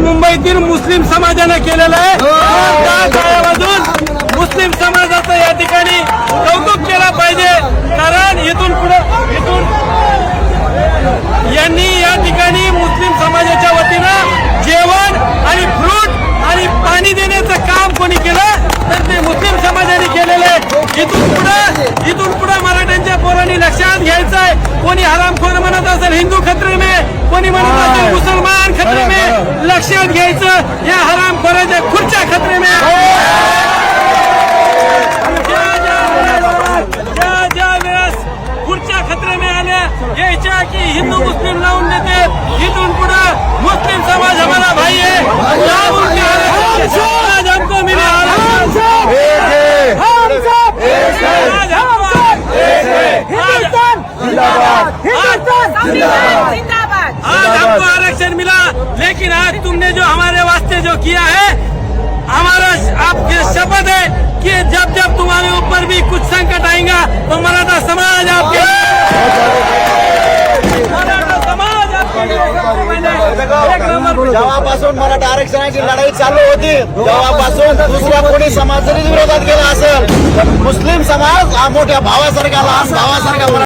मुंबईतील मुस्लिम समाजाने केलेलं आहे. त्यामधून मुस्लिम समाजाचं या ठिकाणी कौतुक केलं पाहिजे. कारण इथून यांनी या ठिकाणी मुस्लिम समाजाच्या वतीनं जेवण आणि फ्रूट आणि पाणी देण्याचं काम कोणी केलं तर ते मुस्लिम समाजाने केलेलं आहे. इथून पुढे मराठ्यांच्या पोरांनी लक्षात घ्यायचं आहे. कोणी हरामखोर म्हणत असेल हिंदू खतरे में, कोणी म्हणत असेल मुसलमान खतरे में. लक्षात घ्यायचं या हरामखोराच्या खुर्च्या खतरे में. ज्या वेळेस खुर्च्या खतरे में आल्या यायच्या की हिंदू मुस्लिम लावून देते. इथून पुढे मुस्लिम समाज हमारा भाई है. आज हमको मिले आज हमको आरक्षण मिला. लेकिन आज तुमने जो हमारे वास्ते जो किया है, हमारा आपके शपथ है कि जब जब तुम्हारे ऊपर भी कुछ संकट आएगा तो मराठा समाज आपके जेव्हापासून मराठा आरक्षणाची लढाई चालू होती तेव्हापासून दुसऱ्या कोणी समाजाने विरोधात गेला असेल, मुस्लिम समाज हा मोठ्या भावासारखा, लहान भावासारखा